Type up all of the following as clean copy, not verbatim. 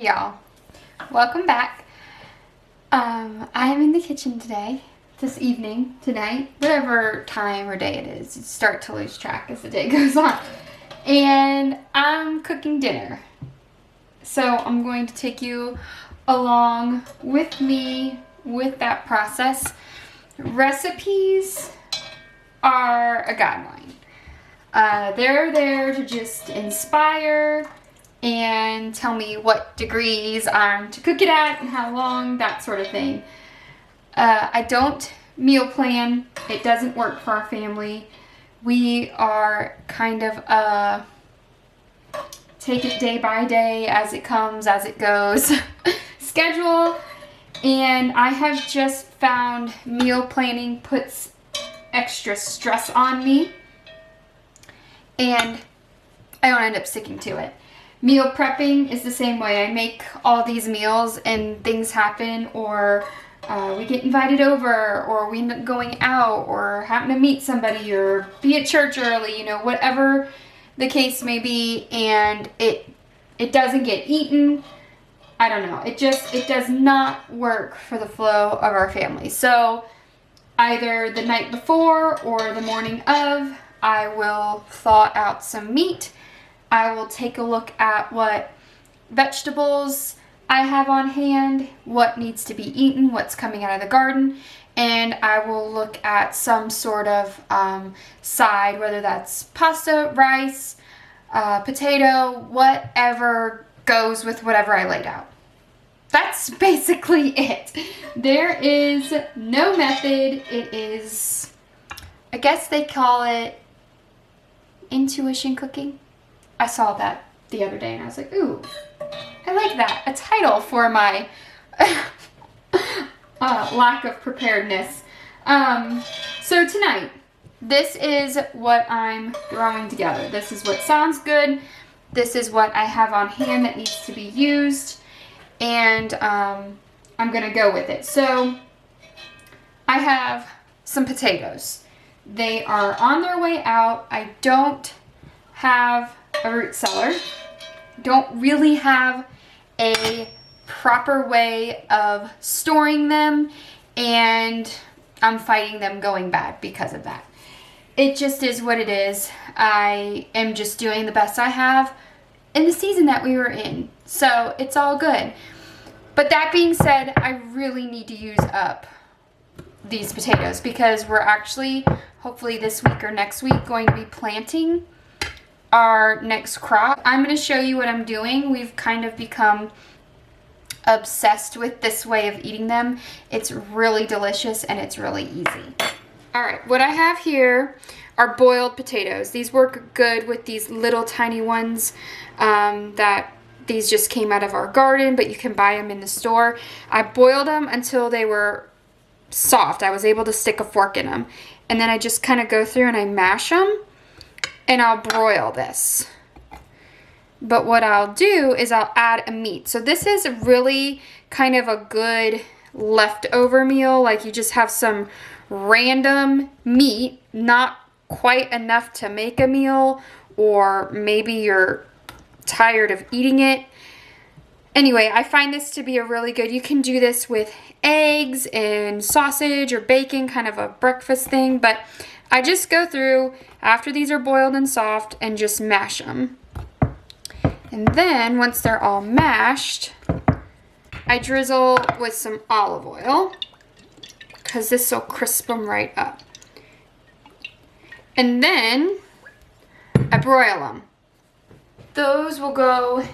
Y'all, welcome back. I'm in the kitchen today, this evening, tonight, whatever time or day it is. You start to lose track as the day goes on. And I'm cooking dinner. So I'm going to take you along with me with that process. Recipes are a guideline. They're there to just inspire and tell me what degrees I'm to cook it at and how long, that sort of thing. I don't meal plan. It doesn't work for our family. We are kind of take it day by day as it comes, as it goes schedule. And I have just found meal planning puts extra stress on me, and I don't end up sticking to it. Meal prepping is the same way. I make all these meals and things happen, or we get invited over, or we end up going out, or happen to meet somebody, or be at church early, you know, whatever the case may be, and it doesn't get eaten. I don't know. It does not work for the flow of our family. So either the night before or the morning of, I will thaw out some meat. I will take a look at what vegetables I have on hand, what needs to be eaten, what's coming out of the garden, and I will look at some sort of side, whether that's pasta, rice, potato, whatever goes with whatever I laid out. That's basically it. There is no method. It is, I guess they call it intuition cooking. I saw that the other day and I was like, ooh, I like that. A title for my lack of preparedness. So tonight, this is what I'm throwing together. This is what sounds good. This is what I have on hand that needs to be used. And I'm going to go with it. So I have some potatoes. They are on their way out. I don't have a root cellar. Don't really have a proper way of storing them, and I'm fighting them going bad because of that. It just is what it is. I am just doing the best I have in the season that we were in, so it's all good. But that being said, I really need to use up these potatoes because we're actually, hopefully this week or next week, going to be planting our next crop. I'm going to show you what I'm doing. We've kind of become obsessed with this way of eating them. It's really delicious and it's really easy. All right, what I have here are boiled potatoes. These work good with these little tiny ones that these just came out of our garden, but you can buy them in the store. I boiled them until they were soft. I was able to stick a fork in them. And then I just kind of go through and I mash them. And I'll broil this. But what I'll do is I'll add a meat. So this is really kind of a good leftover meal. Like you just have some random meat, not quite enough to make a meal, or maybe you're tired of eating it. Anyway, I find this to be a really good, you can do this with eggs and sausage or bacon, kind of a breakfast thing, but I just go through after these are boiled and soft and just mash them. And then once they're all mashed, I drizzle with some olive oil because this will crisp them right up. And then I broil them. Those will go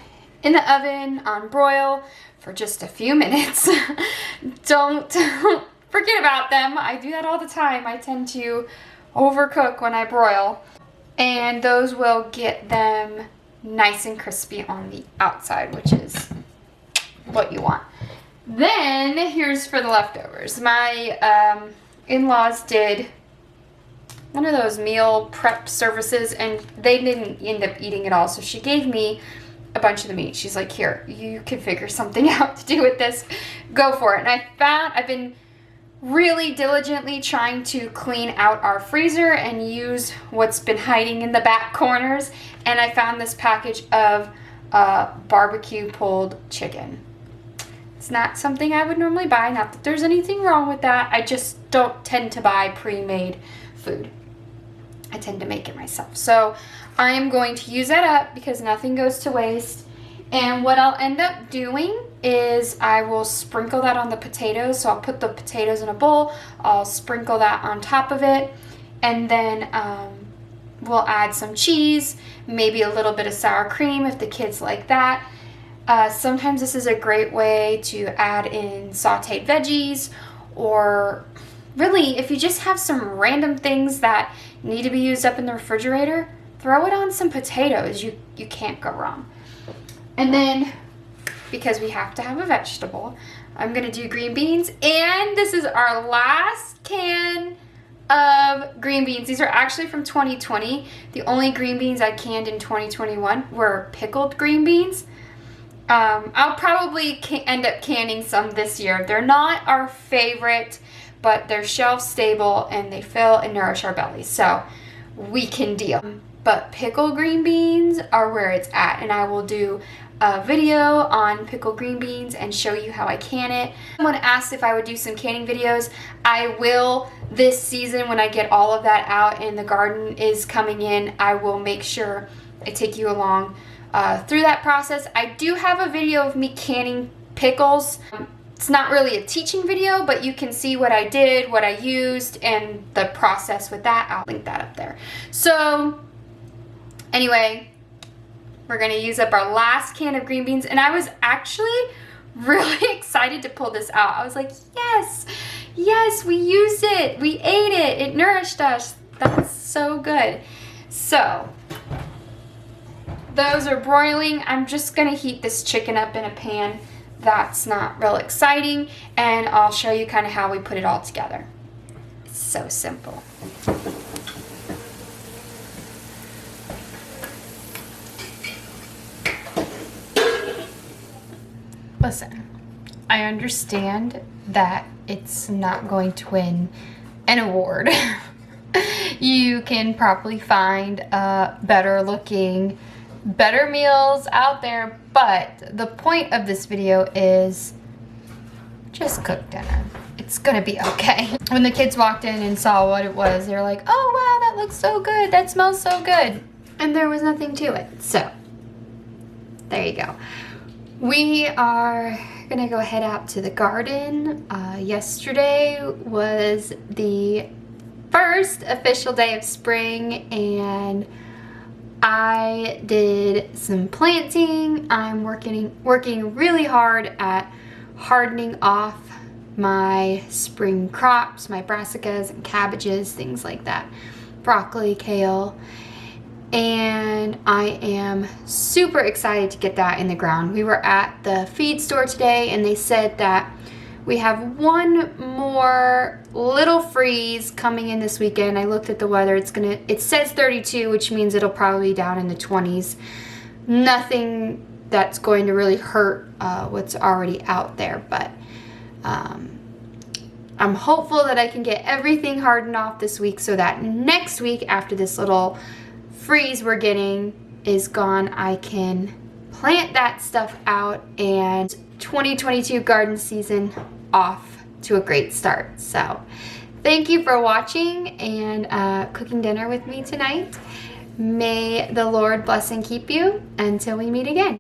in the oven on broil for just a few minutes. Don't forget about them. I do that all the time. I tend to overcook when I broil, and those will get them nice and crispy on the outside, which is what you want. Then here's for the leftovers. My in-laws did one of those meal prep services and they didn't end up eating it all, so she gave me a bunch of the meat. She's like, here, you can figure something out to do with this, go for it. And I've been really diligently trying to clean out our freezer and use what's been hiding in the back corners, and I found this package of barbecue pulled chicken. It's not something I would normally buy, not that there's anything wrong with that. I just don't tend to buy pre-made food. I tend to make it myself. So I am going to use that up because nothing goes to waste. And what I'll end up doing is I will sprinkle that on the potatoes. So I'll put the potatoes in a bowl, I'll sprinkle that on top of it, and then we'll add some cheese, maybe a little bit of sour cream if the kids like that. Sometimes this is a great way to add in sauteed veggies, or really if you just have some random things that need to be used up in the refrigerator, throw it on some potatoes. You can't go wrong. And then, because we have to have a vegetable, I'm gonna do green beans, and this is our last can of green beans. These are actually from 2020. The only green beans I canned in 2021 were pickled green beans. I'll probably end up canning some this year. They're not our favorite, but they're shelf stable and they fill and nourish our bellies, so we can deal. But pickled green beans are where it's at, and I will do a video on pickled green beans and show you how I can it. Someone asked if I would do some canning videos. I will this season when I get all of that out and the garden is coming in. I will make sure I take you along through that process. I do have a video of me canning pickles. It's not really a teaching video, but you can see what I did, what I used, and the process with that. I'll link that up there. So anyway, we're gonna use up our last can of green beans, and I was actually really excited to pull this out. I was like, yes, we used it, we ate it, it nourished us. That's so good. So those are broiling. I'm just gonna heat this chicken up in a pan. That's not real exciting, and I'll show you kind of how we put it all together. It's so simple. Listen, I understand that it's not going to win an award. You can probably find better looking, better meals out there, but the point of this video is just cook dinner. It's gonna be okay. When the kids walked in and saw what it was, they were like, oh wow, that looks so good, that smells so good. And there was nothing to it. So there you go. We are gonna go head out to the garden. Yesterday was the first official day of spring, and I did some planting. I'm working really hard at hardening off my spring crops, my brassicas and cabbages, things like that, broccoli, kale. And I am super excited to get that in the ground. We were at the feed store today, and they said that we have one more little freeze coming in this weekend. I looked at the weather. It says 32, which means it'll probably be down in the 20s. Nothing that's going to really hurt what's already out there, but I'm hopeful that I can get everything hardened off this week so that next week, after this little freeze we're getting is gone, I can plant that stuff out and 2022 garden season off to a great start. So thank you for watching and cooking dinner with me tonight. May the Lord bless and keep you until we meet again.